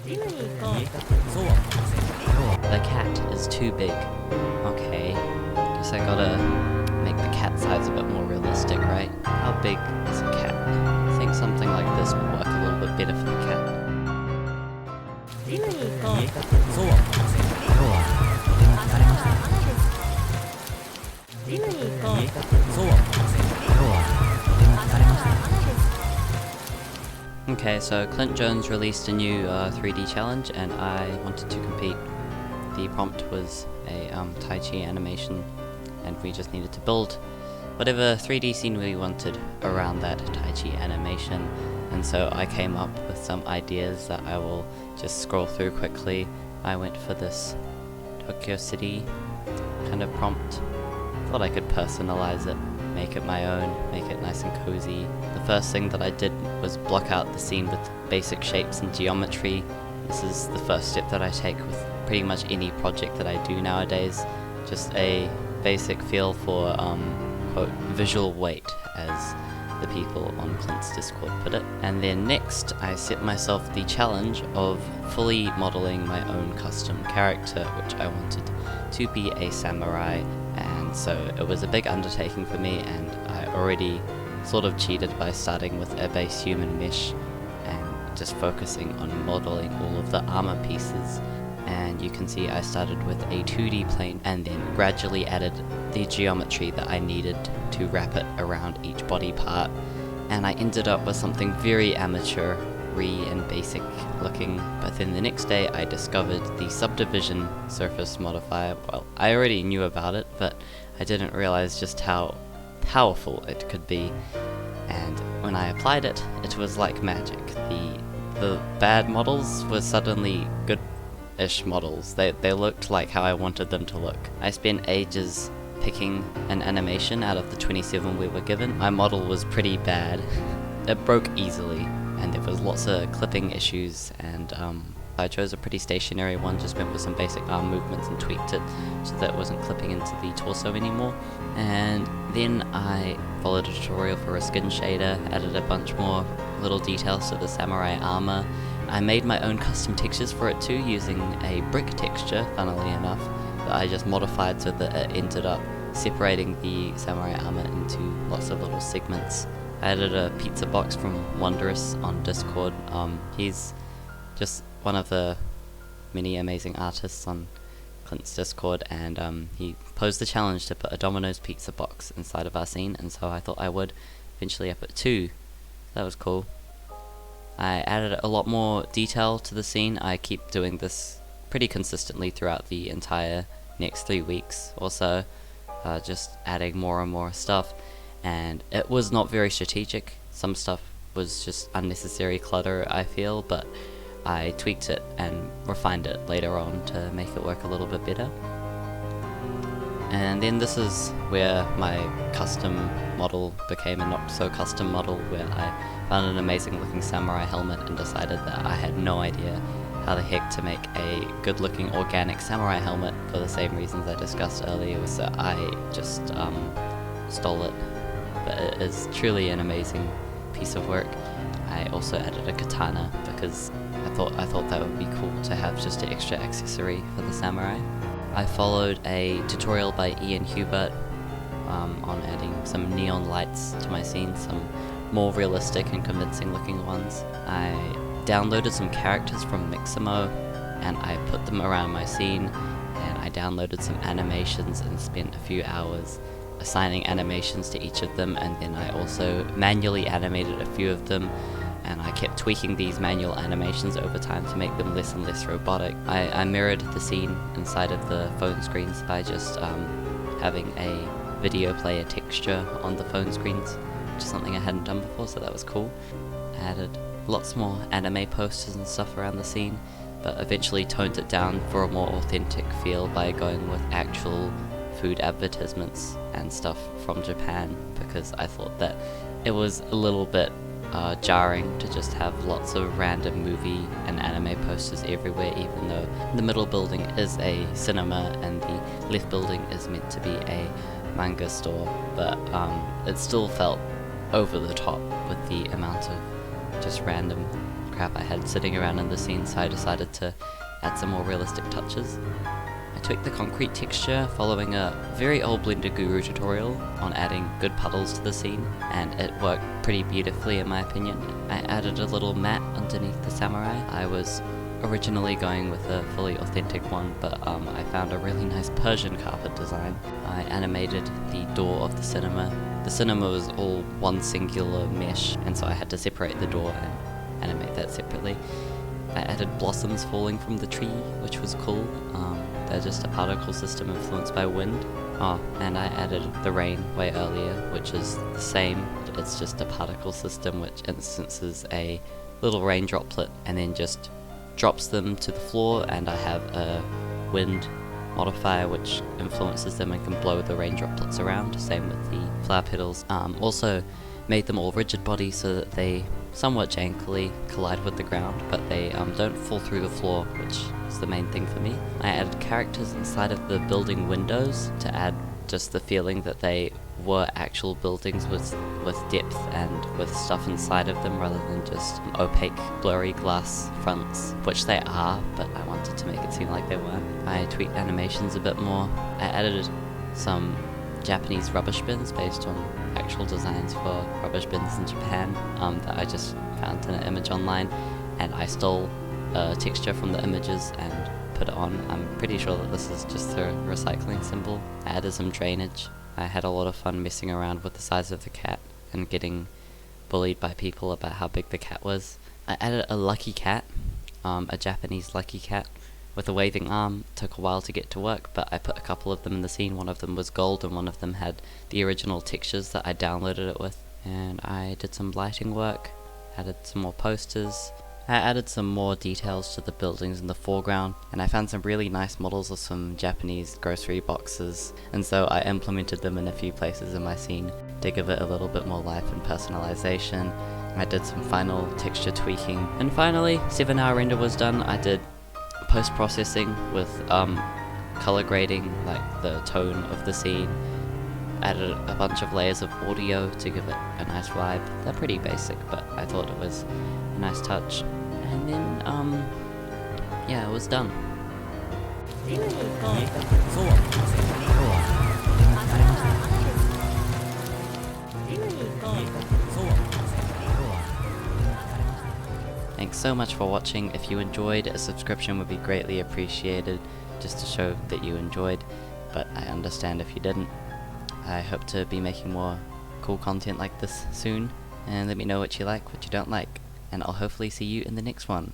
The cat is too big. Okay, guess I gotta make the cat size a bit more realistic, right? How big is a cat? I think something like this would work a little bit better for the cat. Okay, so Clint Jones released a new 3D challenge and I wanted to compete. The prompt was a Tai Chi animation and we just needed to build whatever 3D scene we wanted around that Tai Chi animation. And so I came up with some ideas that I will just scroll through quickly. I went for this Tokyo City kind of prompt. Thought I could personalize it, make it my own, make it nice and cozy. The first thing that I did was block out the scene with basic shapes and geometry. This is the first step that I take with pretty much any project that I do nowadays. Just a basic feel for, quote, visual weight, as the people on Clint's Discord put it. And then next, I set myself the challenge of fully modeling my own custom character, which I wanted to be a samurai. And so it was a big undertaking for me, and I already sort of cheated by starting with a base human mesh and just focusing on modeling all of the armor pieces. And you can see I started with a 2D plane and then gradually added the geometry that I needed to wrap it around each body part, and I ended up with something very amateur and basic looking. But then the next day I discovered the Subdivision surface modifier. Well, I already knew about it, but I didn't realize just how powerful it could be, and when I applied it, it was like magic. The bad models were suddenly good-ish models. They looked like how I wanted them to look. I spent ages picking an animation out of the 27 we were given. My model was pretty bad. It broke easily, and there was lots of clipping issues, and I chose a pretty stationary one, just went with some basic arm movements and tweaked it so that it wasn't clipping into the torso anymore. And then I followed a tutorial for a skin shader, added a bunch more little details to the samurai armor. I made my own custom textures for it too, using a brick texture, funnily enough, that I just modified so that it ended up separating the samurai armor into lots of little segments. I added a pizza box from Wondrous on Discord. He's just one of the many amazing artists on Clint's Discord, and he posed the challenge to put a Domino's pizza box inside of our scene, and so I thought I would. Eventually I put 2. That was cool. I added a lot more detail to the scene. I keep doing this pretty consistently throughout the entire next 3 weeks or so, just adding more and more stuff. And it was not very strategic. Some stuff was just unnecessary clutter, I feel, but I tweaked it and refined it later on to make it work a little bit better. And then this is where my custom model became a not so custom model, where I found an amazing looking samurai helmet and decided that I had no idea how the heck to make a good looking organic samurai helmet for the same reasons I discussed earlier, so I just stole it. But it is truly an amazing piece of work. I also added a katana because I thought that would be cool to have just an extra accessory for the samurai. I followed a tutorial by Ian Hubert on adding some neon lights to my scene, some more realistic and convincing looking ones. I downloaded some characters from Mixamo and I put them around my scene, and I downloaded some animations and spent a few hours assigning animations to each of them, and then I also manually animated a few of them, and I kept tweaking these manual animations over time to make them less and less robotic. I mirrored the scene inside of the phone screens by just having a video player texture on the phone screens, which is something I hadn't done before, so that was cool. I added lots more anime posters and stuff around the scene, but eventually toned it down for a more authentic feel by going with actual food advertisements and stuff from Japan, because I thought that it was a little bit jarring to just have lots of random movie and anime posters everywhere, even though the middle building is a cinema and the left building is meant to be a manga store, but it still felt over the top with the amount of just random crap I had sitting around in the scene, so I decided to add some more realistic touches. I tweaked the concrete texture following a very old Blender Guru tutorial on adding good puddles to the scene, and it worked pretty beautifully in my opinion. I added a little mat underneath the samurai. I was originally going with a fully authentic one, but I found a really nice Persian carpet design. I animated the door of the cinema. The cinema was all one singular mesh, and so I had to separate the door and animate that separately. I added blossoms falling from the tree, which was cool. They're just a particle system influenced by wind. Oh, and I added the rain way earlier, which is the same. It's just a particle system which instances a little rain droplet and then just drops them to the floor, and I have a wind modifier which influences them and can blow the rain droplets around. Same with the flower petals. Also made them all rigid bodies so that they somewhat jankily collide with the ground, but they don't fall through the floor, which is the main thing for me. I added characters inside of the building windows to add just the feeling that they were actual buildings with depth and with stuff inside of them rather than just opaque, blurry glass fronts, which they are, but I wanted to make it seem like they weren't. I tweaked animations a bit more. I added some Japanese rubbish bins based on actual designs for rubbish bins in Japan that I just found in an image online, and I stole a texture from the images and put it on. I'm pretty sure that this is just a recycling symbol. I added some drainage. I had a lot of fun messing around with the size of the cat and getting bullied by people about how big the cat was. I added a lucky cat, a Japanese lucky cat with a waving arm. It took a while to get to work, but I put a couple of them in the scene. One of them was gold and one of them had the original textures that I downloaded it with. And I did some lighting work, added some more posters. I added some more details to the buildings in the foreground, and I found some really nice models of some Japanese grocery boxes, and so I implemented them in a few places in my scene to give it a little bit more life and personalization. I did some final texture tweaking, and finally, 7-hour render was done. I did post-processing with color grading, like the tone of the scene. Added a bunch of layers of audio to give it a nice vibe. They're pretty basic, but I thought it was a nice touch. And then, yeah, it was done. Thanks so much for watching. If you enjoyed, a subscription would be greatly appreciated, just to show that you enjoyed, but I understand if you didn't. I hope to be making more cool content like this soon, and let me know what you like, what you don't like, and I'll hopefully see you in the next one.